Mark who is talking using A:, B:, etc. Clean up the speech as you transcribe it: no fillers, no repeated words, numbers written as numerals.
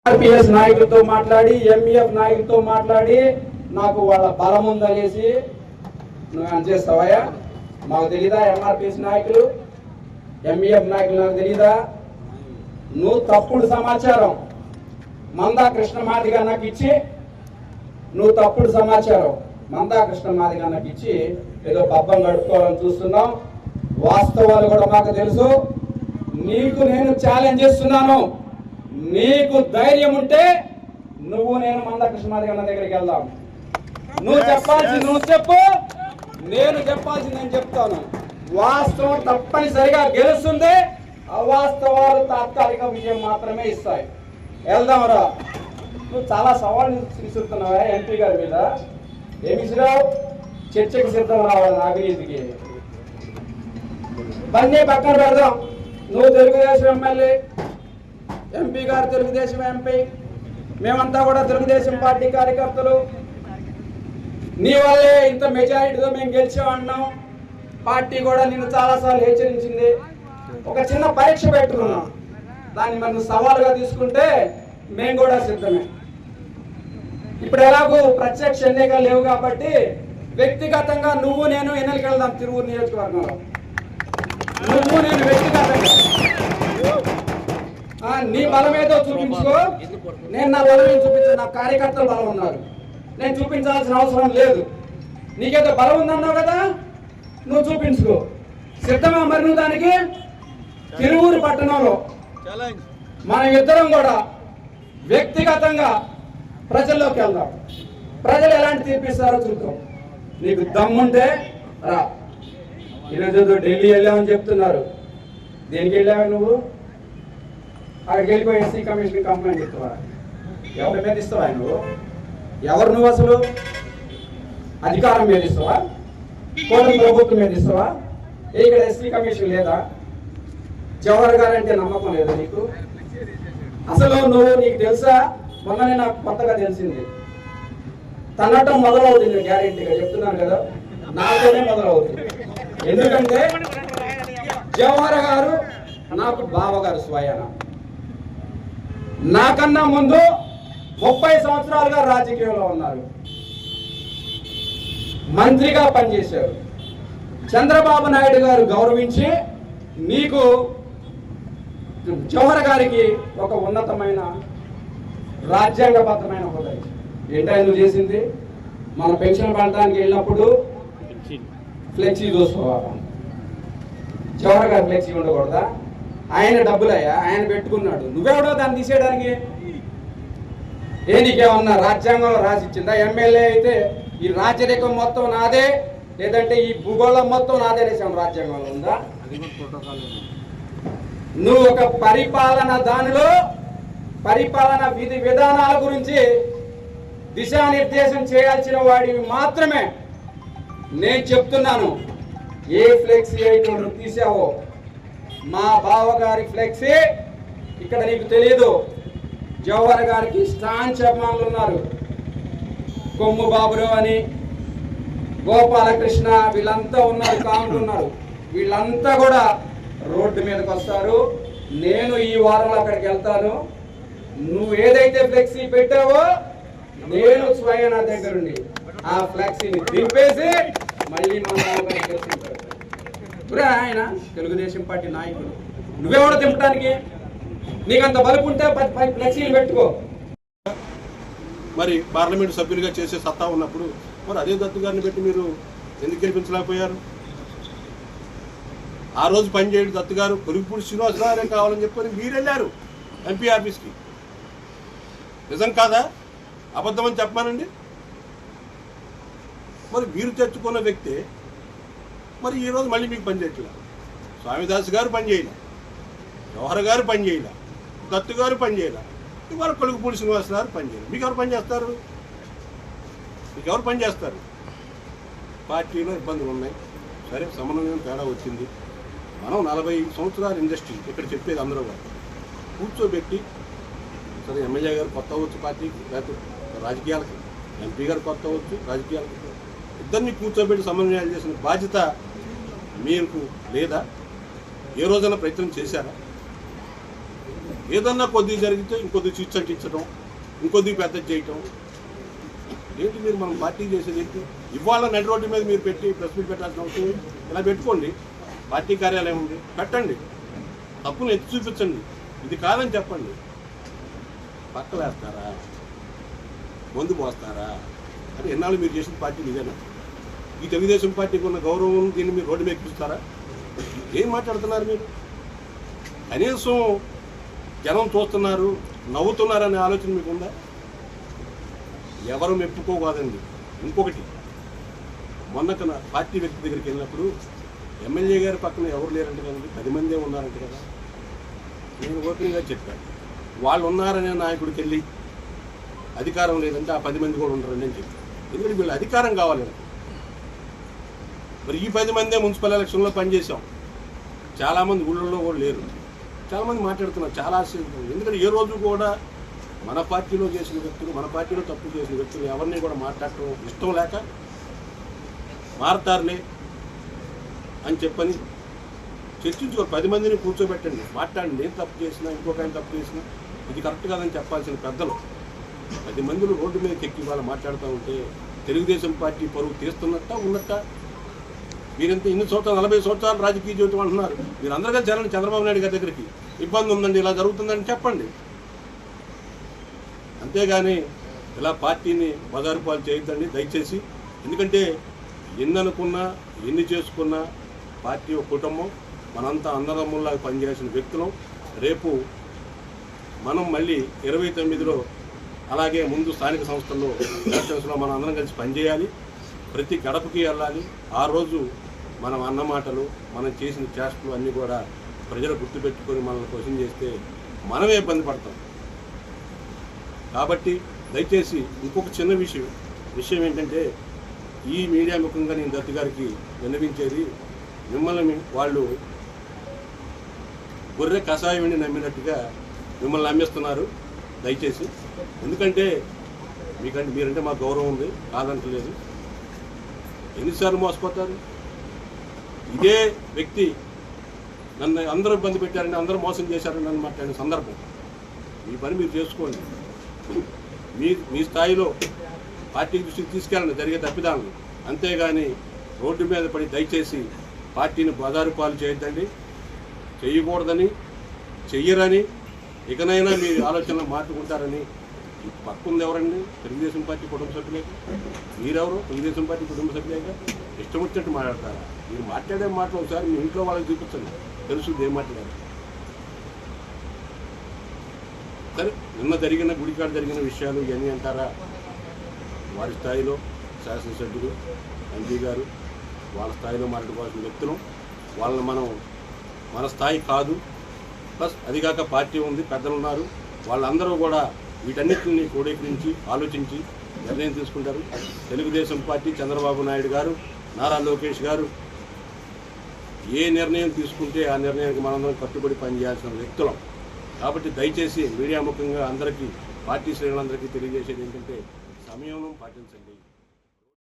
A: RPS నాయకులతో మాట్లాడి MEF నాయకులతో మాట్లాడి నాకు వాళ్ళ బలం ఉందనేసి నువ్వు అని చేస్తావా? మాకు తెలీదా? ఎంఆర్పిఎస్ నాయకులు ఎంఈఎఫ్ నాయకులు నాకు తెలీదా? నువ్వు తప్పుడు సమాచారం మందా కృష్ణ మాదిగ నాకు ఇచ్చి నువ్వు తప్పుడు సమాచారం మందా కృష్ణ మాదిగ నాకు ఇచ్చి ఏదో పబ్బం గడుపుకోవాలని చూస్తున్నాం. వాస్తవాలు కూడా మాకు తెలుసు. నీకు నేను ఛాలెంజ్ చేస్తున్నాను. నీకు ధైర్యం ఉంటే నువ్వు నేను మందా కృష్ణ మాదిగ దగ్గరికి వెళ్దాం. నువ్వు చెప్పాల్సింది నువ్వు చెప్పు, నేను చెప్పాల్సింది నేను చెప్తాను. వాస్తవం తప్పనిసరిగా గెలుస్తుంది, అవాస్తవాలు తాత్కాలిక విజయం మాత్రమే ఇస్తాయి. వెళ్దాంరా. నువ్వు చాలా సవాళ్ళు విసురుతున్నావా ఎంపీ గారి మీద? ఏమి విసిరావు? చర్చకి సిద్ధం రావాలి అవినీతికి. పన్నే పక్కన పెడదాం. నువ్వు తెలుగుదేశం ఎమ్మెల్యే, ఎంపీ గారు తెలుగుదేశం ఎంపీ, మేమంతా కూడా తెలుగుదేశం పార్టీ కార్యకర్తలు. నీ వల్లే ఇంత మెజారిటీతో మేము గెలిచామన్నాం. పార్టీ కూడా నిన్ను చాలాసార్లు హెచ్చరించింది. ఒక చిన్న పరీక్ష పెట్టుకున్నాం. దాన్ని మనం సవాలుగా తీసుకుంటే మేము కూడా సిద్ధమే. ఇప్పుడు ఎలాగూ ప్రత్యక్ష ఎన్నికలు లేవు కాబట్టి వ్యక్తిగతంగా నువ్వు నేను ఎన్నికలకు వెళ్దాం. తిరువూరు నియోజకవర్గంలో నువ్వు నేను వ్యక్తిగతంగా నీ బలం ఏదో చూపించుకో, నేను నా బలం ఏం చూపించు. నా కార్యకర్తల బలం ఉన్నారు, నేను చూపించాల్సిన అవసరం లేదు. నీకేదో బలం ఉందన్నావు కదా, నువ్వు చూపించుకో. సిద్ధమా మరి నువ్వు దానికి? తిరువూరు పట్టణంలో మనం ఇద్దరం కూడా వ్యక్తిగతంగా ప్రజల్లోకి వెళ్దాం. ప్రజలు ఎలాంటి తీర్పిస్తారో చూద్దాం. నీకు దమ్ముంటే రా. ఈరోజు ఢిల్లీ వెళ్ళామని చెప్తున్నారు. దేనికి వెళ్ళావు నువ్వు? అక్కడికి వెళ్ళిపోయి ఎస్సీ కమిషన్ కంప్లైంట్ ఇస్తావా? ఎవరి మీద ఇస్తావా నువ్వు? ఎవరు నువ్వు అసలు? అధికారం మీద ఇస్తావా? కోర్టు ప్రభుత్వం మీద ఇస్తావా? ఇక్కడ ఎస్సీ కమిషన్ లేదా? జవహర్ గారు అంటే నమ్మకం లేదా నీకు? అసలు నువ్వు నీకు తెలుసా? మొన్ననే నాకు కొత్తగా తెలిసింది. తన్నటం మొదలవుతుంది, గ్యారెంటీగా చెప్తున్నాను కదా, నాతోనే మొదలవుతుంది. ఎందుకంటే జవహర్ గారు నాకు బావగారు స్వయాన. నాకన్నా ముందు 30 సంవత్సరాలుగా రాజకీయంలో ఉన్నారు, మంత్రిగా పనిచేశారు. చంద్రబాబు నాయుడు గారు గౌరవించి నీకు జవహర్ గారికి ఒక ఉన్నతమైన రాజ్యాంగబద్ధమైన హోదా. ఏంటో నువ్వు చేసింది? మన పెన్షన్ పడటానికి వెళ్ళినప్పుడు ఫ్లెక్సీ చూసుకోవాలి. జవహర్ గారు ఫ్లెక్సీ ఉండకూడదా? ఆయన డబ్బులయ్యా, ఆయన పెట్టుకున్నాడు. నువ్వెవడో దాన్ని తీసేయడానికి? నీకేమన్నా రాజ్యాంగంలో రాసిచ్చిందా? ఎమ్మెల్యే అయితే ఈ రాజ్యరేఖం మొత్తం నాదే, లేదంటే ఈ భూగోళం మొత్తం నాదే అనేసి రాజ్యాంగంలో ఉందా? నువ్వు ఒక పరిపాలన దానిలో పరిపాలన విధి విధానాల గురించి దిశానిర్దేశం చేయాల్సిన వాడివి మాత్రమే. నేను చెప్తున్నాను, ఏ ఫ్లెక్సీ అయితే నువ్వు తీసావో, మా బావగారి ఫ్లెక్సీ ఇక్కడ నీకు తెలియదు. జవహర్ గారికి స్టాంచ్ అభిమానులు ఉన్నారు. కొమ్ము బాబురావు అని, గోపాలకృష్ణ, వీళ్ళంతా ఉన్నారు, కాంగ్రెస్ ఉన్నారు. వీళ్ళంతా కూడా రోడ్డు మీదకి వస్తారు. నేను ఈ వారంలో అక్కడికి వెళ్తాను. నువ్వు ఏదైతే ఫ్లెక్సీ పెట్టావో నేను స్వయం నా దగ్గరుండి ఆ ఫ్లెక్సీని దింపేసి మళ్ళీ ఆయన తెలుగుదేశం పార్టీ నాయకుడు. నువ్వెవడో దింపడానికి? నీకంత బలుపు ఉంటే 10 ఫ్లెక్సీలు పెట్టుకో.
B: మరి పార్లమెంటు సభ్యులుగా చేసే సత్తా ఉన్నప్పుడు మరి అదే దత్తు గారిని పెట్టి మీరు ఎందుకు గెలిపించలేకపోయారు? ఆ రోజు పనిచేయడు దత్తు గారు, కొలుగుపూడి శ్రీనివాసరావు కావాలని చెప్పని మీరు వెళ్ళారు ఎంపీ ఆఫీస్కి. నిజం కాదా? అబద్ధం అని చెప్పమానండి. మరి మీరు తెచ్చుకున్న వ్యక్తే మరి ఈరోజు మళ్ళీ మీకు పనిచేయట్లేదు. స్వామిదాస్ గారు పనిచేయలే, జవహర్ గారు పనిచేయలే, దత్తు గారు పనిచేయలే, ఇవాళ కొలుగుపూడి శ్రీనివాసరావు పనిచేయలేదు. మీకు ఎవరు పనిచేస్తారు? మీకెవరు పనిచేస్తారు? పార్టీలో ఇబ్బందులు ఉన్నాయి, సరే సమన్వయం తేడా వచ్చింది. మనం 40 సంవత్సరాల ఇండస్ట్రీ ఇక్కడ చెప్పేది అందరూ గారు కూర్చోబెట్టి, సరే ఎమ్మెల్యే గారు కొత్త అవ్వచ్చు పార్టీకి, లేకపోతే రాజకీయాలకి, ఎంపీ గారు కొత్త అవ్వచ్చు రాజకీయాలకి, ఇద్దరిని కూర్చోబెట్టి సమన్వయాలు చేసిన బాధ్యత మీకు లేదా? ఏ రోజైనా ప్రయత్నం చేశారా? ఏదన్నా కొద్దిగా జరిగితే ఇంకొద్ది చిచ్చు అంటించడం, ఇంకొద్ది పెద్ద చేయటం ఏంటి? మీరు మనం పార్టీ చేసేది ఏంటి? ఇవాళ నడి రోడ్డు మీద మీరు పెట్టి ప్రెస్ మీట్ పెట్టాల్సిన అవసరం ఇలా పెట్టుకోండి. పార్టీ కార్యాలయం ఉంది, పెట్టండి, తప్పును ఎత్తి చూపించండి, ఇది కాదని చెప్పండి. పక్కలేస్తారా, మందు పోస్తారా అని ఎన్నాళ్ళు మీరు చేసిన పార్టీ ఇదేనా? ఈ తెలుగుదేశం పార్టీకి ఉన్న గౌరవం దీన్ని మీరు రోడ్డు మీద ఎక్కిస్తారా? ఏం మాట్లాడుతున్నారు మీరు? కనీసం జనం చూస్తున్నారు, నవ్వుతున్నారనే ఆలోచన మీకు ఉందా? ఎవరు మెప్పుకోకాదండి. ఇంకొకటి, మొన్న పార్టీ వ్యక్తి దగ్గరికి వెళ్ళినప్పుడు ఎమ్మెల్యే గారి పక్కన ఎవరు లేరంటే కదండి, 10 మందే ఉన్నారంట కదా. నేను ఓపెన్గా చెప్పాను, వాళ్ళు ఉన్నారనే నాయకుడికి వెళ్ళి అధికారం లేదంటే ఆ 10 మంది కూడా ఉండరండి అని చెప్పాను. ఎందుకంటే వీళ్ళు అధికారం కావాలండి. మరి ఈ 10 మందే మున్సిపల్ ఎలక్షన్లో పనిచేసాం. చాలామంది ఊళ్ళల్లో కూడా లేరు, చాలామంది మాట్లాడుతున్నారు, చాలా ఆశ్చర్యం. ఎందుకంటే ఏ రోజు కూడా మన పార్టీలో చేసిన వ్యక్తులు, మన పార్టీలో తప్పు చేసిన వ్యక్తులు ఎవరిని కూడా మాట్లాడటం ఇష్టం లేక మారతారులే అని చెప్పని చర్చించుకో. 10 మందిని కూర్చోబెట్టండి, మాట్లాడండి. నేను తప్పు చేసినా, ఇంకొక ఆయన తప్పు చేసినా ఇది కరెక్ట్ కాదని చెప్పాల్సిన పెద్దలు 10 మందిలో రోడ్డు మీదకి ఎక్కి వాళ్ళు మాట్లాడుతూ ఉంటే తెలుగుదేశం పార్టీ పరువు తీస్తున్నట్ట ఉన్నట్ట? మీరంతా ఇన్ని సంవత్సరాలు, 40 సంవత్సరాలు రాజకీయ జీవితం అంటున్నారు. మీరు అందరూ కలిసి చేరండి చంద్రబాబు నాయుడు గారి దగ్గరికి, ఇబ్బంది ఉందండి, ఇలా జరుగుతుందని చెప్పండి. అంతేగాని ఇలా పార్టీని బజారు పాలు చేయొద్దండి దయచేసి. ఎందుకంటే ఎన్ని అనుకున్నా, ఎన్ని చేసుకున్నా పార్టీ ఒక కుటుంబం, మనంతా అందరమ్ముల్లాగా పనిచేసిన వ్యక్తులం. రేపు మనం మళ్ళీ 29లో అలాగే ముందు స్థానిక సంస్థల్లో ఎలక్షన్స్లో మనం అందరం కలిసి పనిచేయాలి. ప్రతి గడపకి వెళ్ళాలి. ఆ రోజు మనం అన్న మాటలు, మనం చేసిన చేష్టలు అన్నీ కూడా ప్రజలు గుర్తుపెట్టుకొని మనల్ని క్వశ్చన్ చేస్తే మనమే ఇబ్బంది పడతాం. కాబట్టి దయచేసి ఇంకొక చిన్న విషయం ఏంటంటే, ఈ మీడియా ముఖంగా నేను దత్తు గారికి విన్నవించేది, మిమ్మల్ని వాళ్ళు గొర్రె కషాయం నమ్మినట్టుగా మిమ్మల్ని నమ్మిస్తున్నారు దయచేసి. ఎందుకంటే మీరంటే మాకు గౌరవం ఉంది, కాదంటలేదు. ఎన్నిసార్లు మోసపోతారు? ఇదే వ్యక్తి నన్ను అందరూ ఇబ్బంది పెట్టారని, అందరూ మోసం చేశారని నన్ను మాట్లాడిన సందర్భం. మీ పని మీరు చేసుకోండి. మీ స్థాయిలో పార్టీ దృష్టికి తీసుకెళ్ళండి జరిగే తప్పిదాలను. అంతేగాని రోడ్డు మీద పడి దయచేసి పార్టీని బజారు పాలు చేయొద్దండి. చేయకూడదని, చెయ్యరని, ఇకనైనా మీరు ఆలోచనలు మార్చుకుంటారని. ఈ పక్కుంది ఎవరండి? తెలుగుదేశం పార్టీ కుటుంబ సభ్యులే. మీరెవరు? తెలుగుదేశం పార్టీ కుటుంబ సభ్యులేగా. ఇష్టం వచ్చినట్టు మాట్లాడతారా? మీరు మాట్లాడే మాటలు ఒకసారి మీ ఇంట్లో వాళ్ళకి చూపించండి, తెలుసు ఏం మాట్లాడారు. సరే, నిన్న జరిగిన గుడికాడ జరిగిన విషయాలు ఇవన్నీ అంటారా? వారి స్థాయిలో శాసనసభ్యులు, ఎంపీ గారు వాళ్ళ స్థాయిలో మాట్లాడుకోవాల్సిన వ్యక్తులు. వాళ్ళని మనం మన స్థాయి కాదు. ప్లస్ అదిగాక పార్టీ ఉంది, పెద్దలు ఉన్నారు, వాళ్ళందరూ కూడా వీటన్నిటిని క్రోడీకరించి ఆలోచించి నిర్ణయం తీసుకుంటారు. తెలుగుదేశం పార్టీ, చంద్రబాబు నాయుడు గారు, నారా లోకేష్ గారు ఏ నిర్ణయం తీసుకుంటే ఆ నిర్ణయానికి మనందరం కట్టుబడి పనిచేయాల్సిన వ్యక్తులం. కాబట్టి దయచేసి మీడియా ముఖంగా అందరికీ, పార్టీ శ్రేణులందరికీ తెలియజేసేది ఏంటంటే, సమయం పాటించండి.